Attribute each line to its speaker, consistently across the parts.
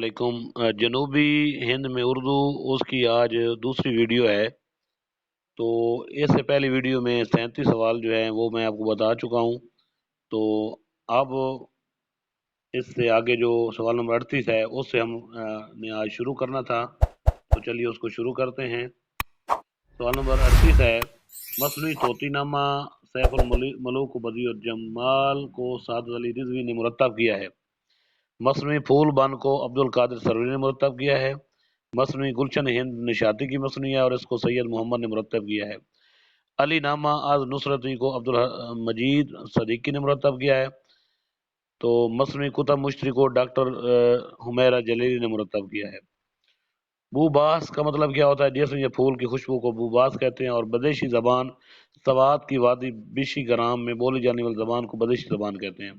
Speaker 1: علیکم۔ جنوبی ہند میں اردو اس کی آج دوسری ویڈیو ہے۔ تو اس سے پہلی ویڈیو میں 37 سوال جو ہیں وہ میں آپ کو بتا چکا ہوں۔ تو اب اس سے آگے جو سوال نمبر 38 ہے اس سے ہم نے آج شروع کرنا تھا، تو چلیے اس کو شروع کرتے ہیں۔ سوال نمبر 38 ہے، مصنوعی طوطی نامہ سیف الملوک بدیع الجمال کو سعادت علی رضوی نے مرتب کیا ہے۔ مصنوعی پھول بن کو عبد القادر سروری نے مرتب کیا ہے۔ مصنوعی گلشن ہند نشاطی کی مصنوعی ہے اور اس کو سید محمد نے مرتب کیا ہے۔ علی نامہ آز نصرتی کو عبد المجید صدیقی نے مرتب کیا ہے۔ تو مصنوعی کتب مشتری کو ڈاکٹر حمیرہ جلیلی نے مرتب کیا ہے۔ بو باس کا مطلب کیا ہوتا ہے؟ جیسے یہ پھول کی خوشبو کو بو باس کہتے ہیں، اور بدیشی زبان سوات کی وادی بیشی گرام میں بولی جانے والی زبان کو بدیشی زبان کہتے ہیں۔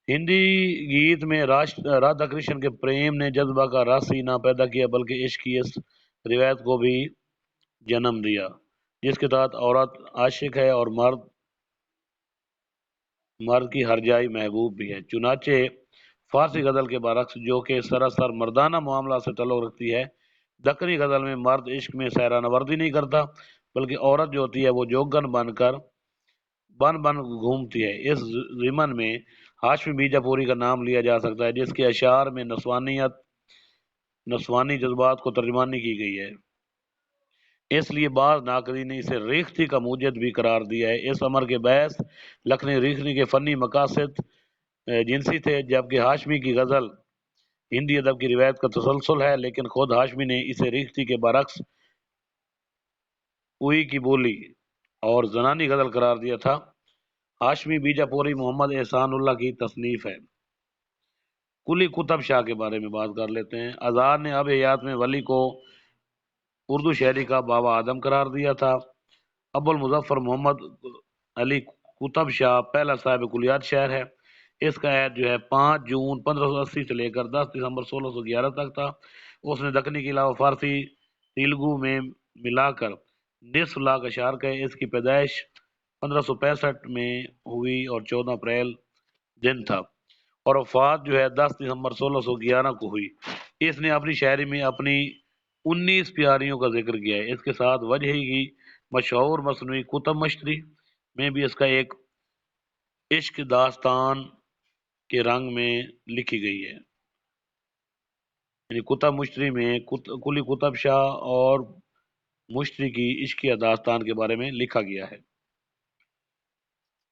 Speaker 1: ہندی گیت میں رادھا کرشن کے پریم نے جذبہ کا رس ہی نہ پیدا کیا بلکہ عشق کی اس روایت کو بھی جنم دیا، جس کے تحت عورت عاشق ہے اور مرد کی ہر جائی محبوب بھی ہے۔ چنانچہ فارسی غزل کے برعکس، جو کہ سراسر مردانہ معاملات سے تعلق رکھتی ہے، دکنی غزل میں مرد عشق میں سیرانہ وردی نہیں کرتا بلکہ عورت جو ہوتی ہے وہ جوگن بن گھومتی ہے۔ اس ضمن میں ہاشمی بیجا پوری کا نام لیا جا سکتا ہے، جس کے اشعار میں نسوانی جذبات کو ترجمانی کی گئی ہے۔ اس لیے بعض ناقدین نے اسے ریختگی کا موجد بھی قرار دیا ہے۔ اس امر کے باعث لکھنؤ ریختگی کے فنی مقاصد جنسی تھے، جبکہ ہاشمی کی غزل ہندی ادب کی روایت کا تسلسل ہے، لیکن خود ہاشمی نے اسے ریختگی کے برعکس اوئی کی بولی اور زنانی غزل قرار دیا تھا۔ ہاشمی بیجا پوری محمد احسان اللہ کی تصنیف ہے۔ قلی قطب شاہ کے بارے میں بات کر لیتے ہیں۔ آزاد نے اب حیات میں ولی کو اردو شاعری کا بابا آدم قرار دیا تھا۔ ابو المظفر محمد علی قطب شاہ پہلا صاحب کلیات شاعر ہے۔ اس کا عہد جو ہے 5 جون 1580 سے لے کر 10 دسمبر 1611 تک تھا۔ اس نے دکنی کے علاوہ فارسی تیلگو میں ملا کر نصف لاکھ اشعار کہے۔ اس کی پیدائش 1565 میں ہوئی اور 14 اپریل دن تھا، اور وفات جو ہے 10 دسمبر 1611 کو ہوئی۔ اس نے اپنی شاعری میں اپنی 19 پیاریوں کا ذکر کیا ہے۔ اس کے ساتھ وجہی کی مشہور مصنوعی کتب مشتری میں بھی اس کا ایک عشق داستان کے رنگ میں لکھی گئی ہے، یعنی کتب مشتری میں کلی قطب شاہ اور مشتری کی عشقیہ داستان کے بارے میں لکھا گیا ہے۔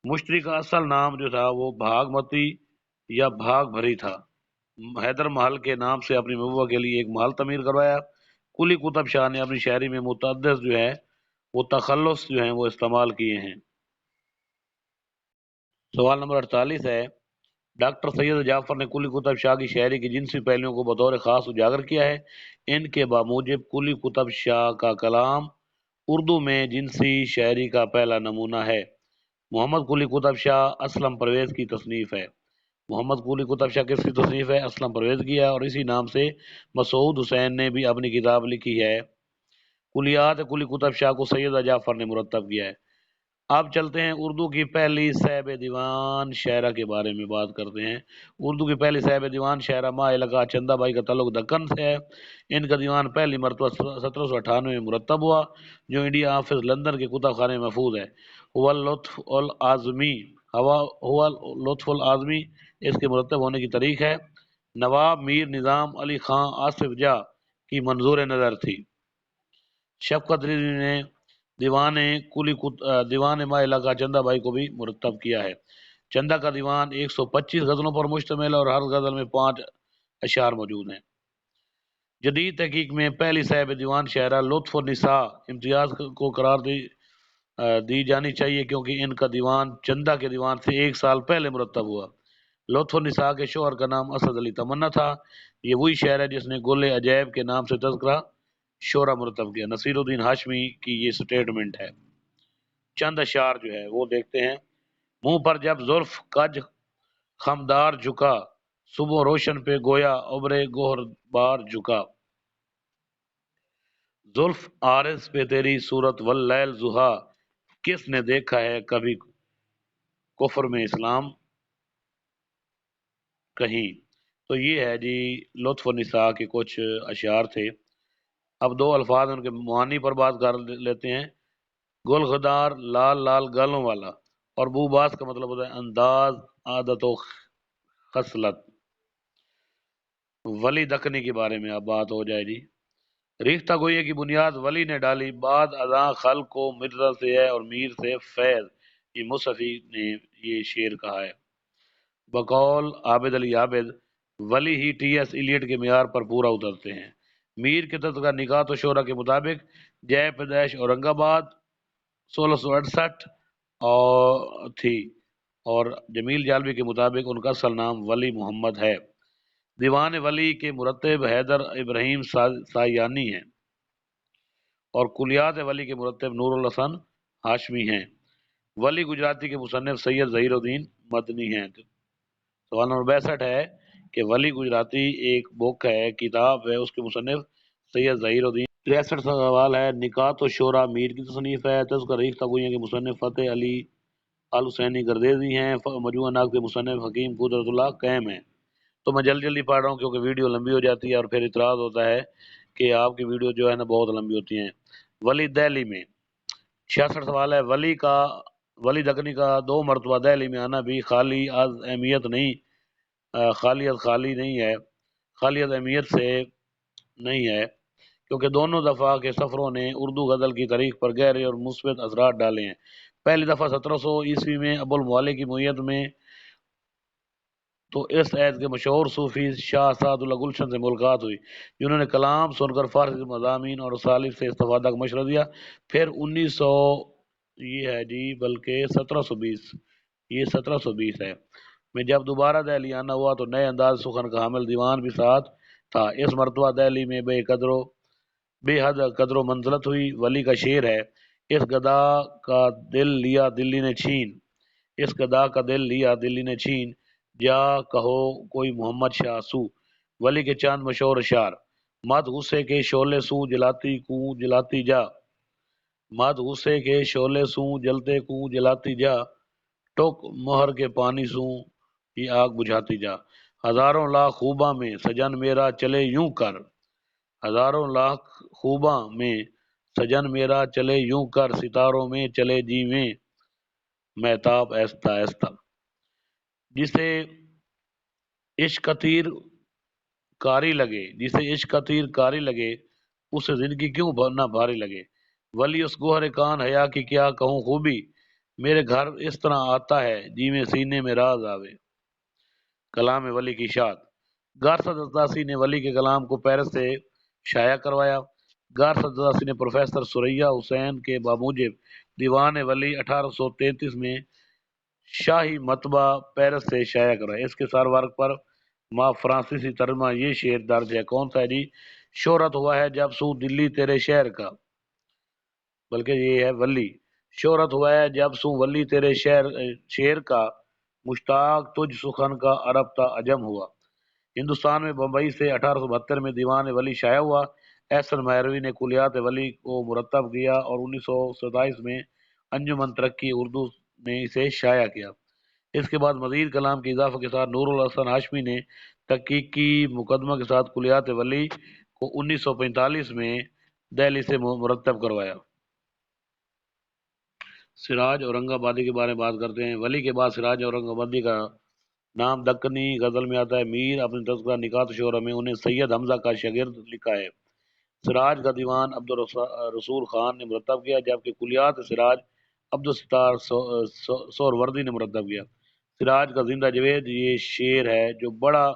Speaker 1: مشتری کا اصل نام جو تھا وہ بھاگمتی یا بھاگ بھری تھا۔ حیدر محل کے نام سے اپنی محبوبہ کے لیے ایک محل تعمیر کروایا۔ قلی قطب شاہ نے اپنی شاعری میں متعدد جو ہے وہ تخلص جو ہیں وہ استعمال کیے ہیں۔ سوال نمبر 48 ہے، ڈاکٹر سید جعفر نے قلی قطب شاہ کی شاعری کی جنسی پہلوؤں کو بطور خاص اجاگر کیا ہے۔ ان کے بموجب قلی قطب شاہ کا کلام اردو میں جنسی شاعری کا پہلا نمونہ ہے۔ محمد قلی قطب شاہ اسلم پرویز کی تصنیف ہے۔ محمد قلی قطب شاہ کس کی تصنیف ہے؟ اسلم پرویز کی ہے، اور اسی نام سے مسعود حسین نے بھی اپنی کتاب لکھی ہے۔ کلیات قلی قطب شاہ کو سید جعفر نے مرتب کیا ہے۔ اب چلتے ہیں اردو کی پہلی صاحب دیوان شاعرہ کے بارے میں بات کرتے ہیں۔ اردو کی پہلی صاحب دیوان شاعرہ ماں علاقہ چندہ بائی کا تعلق دکن سے ہے۔ ان کا دیوان پہلی مرتبہ 1798 میں مرتب ہوا، جو انڈیا آفس لندن کے کتب خانے میں محفوظ ہے۔ هو لطف العظمی اس کے مرتب ہونے کی تاریخ ہے۔ نواب میر نظام علی خان آصف جاہ کی منظور نظر تھی۔ شفقت رضوی نے دیوان ما علاقہ چندہ بائی کو بھی مرتب کیا ہے۔ چندہ کا دیوان 125 غزلوں پر مشتمل ہے اور ہر غزل میں 5 اشعار موجود ہیں۔ جدید تحقیق میں پہلی صاحب دیوان شاعرہ لطف النساء امتیاز کو قرار دی جانی چاہیے، کیونکہ ان کا دیوان چندہ کے دیوان سے 1 سال پہلے مرتب ہوا۔ لطف النساء کے شوہر کا نام اسد علی تمنا تھا۔ یہ وہی شاعر ہے جس نے گل عجائب کے نام سے تذکرہ شعرا مرتب کیا۔ نصیر الدین ہاشمی کی یہ سٹیٹمنٹ ہے۔ چند اشعار جو ہے وہ دیکھتے ہیں۔ منہ پر جب زلف کج خمدار جھکا، صبح روشن پہ گویا ابرے گوہر بار جھکا، زلف عارض پہ تیری صورت واللیل ضحیٰ، کس نے دیکھا ہے کبھی کفر میں اسلام کہیں، تو یہ ہے جی لطف النساء کے کچھ اشعار تھے۔ اب دو الفاظ ان کے معانی پر بات کر لیتے ہیں۔ گل خدار لال لال گالوں والا، اور بو باز کا مطلب ہوتا ہے انداز، عادت و خصلت۔ ولی دکنی کے بارے میں اب بات ہو جائے جی۔ ریختہ گوئی کی بنیاد ولی نے ڈالی، بعد ازاں خلق کو مرزا سے ہے اور میر سے فیض۔ یہ مصفی نے یہ شعر کہا ہے۔ بقول عابد علی عابد، ولی ہی ٹی ایس ایلیٹ کے معیار پر پورا اترتے ہیں۔ میر کے تذکرہ نکات و شعرا کے مطابق جے پیدائش اورنگ آباد 1668 اور تھی، اور جمیل جالبی کے مطابق ان کا اصل نام ولی محمد ہے۔ دیوان ولی کے مرتب حیدر ابراہیم سایانی ہیں، اور کلیات ولی کے مرتب نور الحسن ہاشمی ہیں۔ ولی گجراتی کے مصنف سید ظہیر الدین مدنی ہیں۔ سوال نمبر 62 ہے کہ ولی گجراتی ایک بک ہے، کتاب ہے، اس کے مصنف سید ظہیر الدین۔ 63 سوال ہے نکات و شعرا میر کی تصنیف ہے۔ تذکرہ ریختہ گوئیاں کے مصنف فتح علی آل حسینی گردیزی ہیں۔ مجموعہ ناز کے مصنف حکیم قدرت اللہ قیم ہیں۔ تو میں جلدی پڑھ رہا ہوں کیونکہ ویڈیو لمبی ہو جاتی ہے اور پھر اعتراض ہوتا ہے کہ آپ کی ویڈیو جو ہے نا بہت لمبی ہوتی ہیں۔ ولی دہلی میں 66 سوال ہے ولی دکنی کا 2 مرتبہ دہلی میں آنا بھی خالی از اہمیت نہیں، خالی نہیں ہے، خالی از اہمیت سے نہیں ہے، کیونکہ دونوں دفعہ کے سفروں نے اردو غزل کی تاریخ پر گہرے اور مثبت اثرات ڈالے ہیں۔ پہلی دفعہ 1700 عیسوی میں ابو المعلی کی معیت میں، تو اس عہد کے مشہور صوفی شاہ اسعد اللہ گلشن سے ملاقات ہوئی، جنہوں نے کلام سن کر فارسی مضامین اور رسالف سے استفادہ کا مشورہ دیا۔ پھر 1900 یہ ہے جی بلکہ 1720 یہ 1720 ہے میں جب دوبارہ دہلی آنا ہوا تو نئے انداز سخن کا حامل دیوان بھی ساتھ تھا۔ اس مرتبہ دہلی میں بے حد قدر و منزلت ہوئی۔ ولی کا شعر ہے، اس گدا کا دل لیا دلی نے چھین، اس گدا کا دل لیا دلی نے چھین، جا کہو کوئی محمد شاہ سو۔ ولی کے چاند مشہور اشعار: مد غصے کے شعلے سوں جلاتی کوں جلاتی جا، مد غصے کے شعلے سوں جلتے کوں جلاتی جا، ٹوک مہر کے پانی سوں یہ آگ بجھاتی جا۔ ہزاروں لاکھ خوباں میں سجن میرا چلے یوں کر، ہزاروں لاکھ خوباں میں سجن میرا چلے یوں کر، ستاروں میں چلے جیویں مہتاب ایستا ایستا۔ جسے عشق کا تیر کاری لگے اسے زندگی کیوں نہ بھاری لگے۔ ولی اس گوہر کان حیا کی کیا کہوں خوبی، میرے گھر اس طرح آتا ہے جی میں سینے میں راز آوے۔ کلام ولی کی اشاعت: گارسد عطاسی نے ولی کے کلام کو پیرس سے شائع کروایا۔ گارسد عطاسی نے پروفیسر ثریا حسین کے باموجب دیوان ولی 1833 میں شاہی مطبع پیرس سے شائع کروایا۔ اس کے سر ورق پر فرانسیسی ترجمہ یہ شعر درج ہے۔ کون سا ہے جی؟ شہرت ہوا ہے جب سو دلی تیرے شہر کا، بلکہ یہ ہے ولی۔ شہرت ہوا ہے جب سو ولی تیرے شہر کا، مشتاق تجھ سخن کا عرب تا عجم ہوا۔ ہندوستان میں بمبئی سے 1872 میں دیوان ولی شائع ہوا۔ احسن مہروی نے کلیات ولی کو مرتب کیا اور 1927 میں انجمن ترقی اردو نے اسے شائع کیا۔ اس کے بعد مزید کلام کے اضافے کے ساتھ نور الحسن ہاشمی نے تحقیقی مقدمہ کے ساتھ کلیات ولی کو 1945 میں دہلی سے مرتب کروایا۔ سراج اورنگ آبادی کے بارے میں بات کرتے ہیں۔ ولی کے بعد سراج اورنگ آبادی کا نام دکنی غزل میں آتا ہے۔ میر اپنے تذکرہ نکات شعرا میں انہیں سید حمزہ کا شاگرد لکھا ہے۔ سراج کا دیوان عبدالرسول خان نے مرتب کیا، جبکہ کلیات سراج عبدالستار سہروردی نے مرتب کیا۔ سراج کا زندہ جوید یہ شعر ہے جو بڑا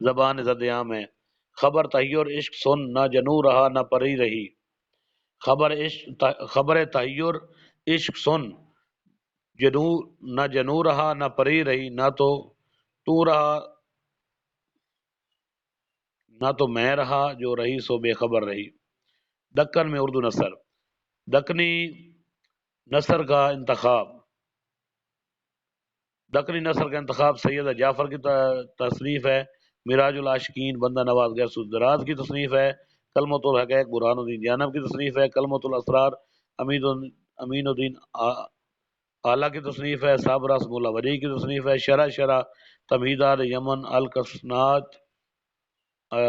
Speaker 1: زبان زد عام ہے۔ خبر تحیر عشق سن، نہ جنوں رہا نہ پری رہی، خبر تحیر عشق سن، نہ جنوں رہا نہ پری رہی، نہ تو رہا نہ تو میں رہا، جو رہی سو بے خبر رہی۔ دکن میں اردو نثر: دکنی نثر کا انتخاب سید جعفر کی تصنیف ہے۔ مراج العاشقین بندہ نواز غیث الدراز کی تصنیف ہے۔ کلمۃ الحقائق برہان الدین جانب کی تصنیف ہے۔ کلمۃ الاسرار امین الدین اعلیٰ کی تصنیف ہے۔ صابرہ مولا ولی کی تصنیف ہے۔ شرح تمہیدات یمن الکسنات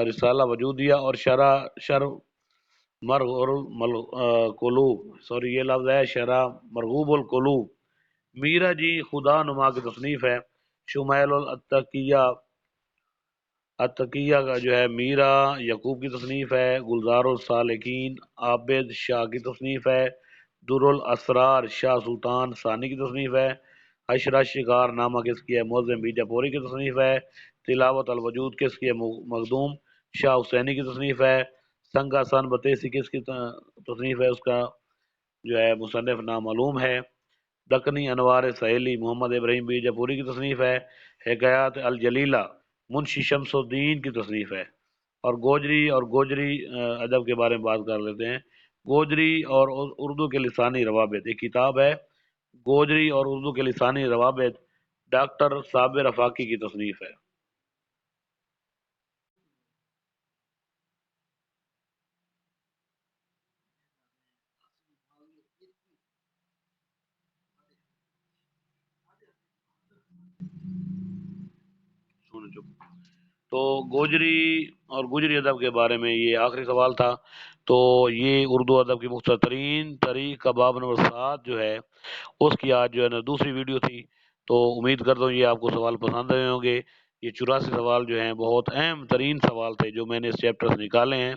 Speaker 1: رسالہ وجودیہ اور شرح قلوب، سوری یہ لفظ ہے شرح مرغوب القلوب، میرا جی خدا نما کی تصنیف ہے، شمیل التقیہ کا جو ہے میرا یعقوب کی تصنیف ہے، گلزار السالکین عابد شاہ کی تصنیف ہے، در الاسرار شاہ سلطان ثانی کی تصنیف ہے، عشرہ شکار نامہ کس کی ہے، معظم بیجا پوری کی تصنیف ہے، تلاوت الوجود کس کی ہے، مخدوم شاہ حسینی کی تصنیف ہے، سنگا سن بتیسی کس کی تصنیف ہے، اس کا جو ہے مصنف نامعلوم ہے، دکنی انوار سہیلی محمد ابراہیم بیجا پوری کی تصنیف ہے، حکایات الجلیلہ منشی شمس الدین کی تصنیف ہے، اور گوجری ادب کے بارے میں بات کر لیتے ہیں۔ گوجری اور اردو کے لسانی روابط ایک کتاب ہے، گوجری اور اردو کے لسانی روابط، ڈاکٹر صابر افاقی کی تصنیف ہے۔ تو گوجری اور گجری ادب کے بارے میں یہ آخری سوال تھا، تو یہ اردو ادب کی مختصر ترین تاریخ کا باب نمبر 7 جو ہے اس کی آج جو ہے نا دوسری ویڈیو تھی، تو امید کرتا ہوں یہ آپ کو سوال پسند آئے ہوں گے۔ یہ 84 سوال جو ہیں بہت اہم ترین سوال تھے جو میں نے اس چیپٹر سے نکالے ہیں،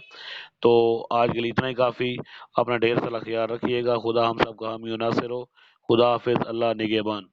Speaker 1: تو آج کے لیے اتنا ہی کافی۔ اپنا ڈھیر سارا خیال رکھیے گا، خدا ہم سب کا حامی و ناصر ہو، خدا حافظ، اللہ نگہبان۔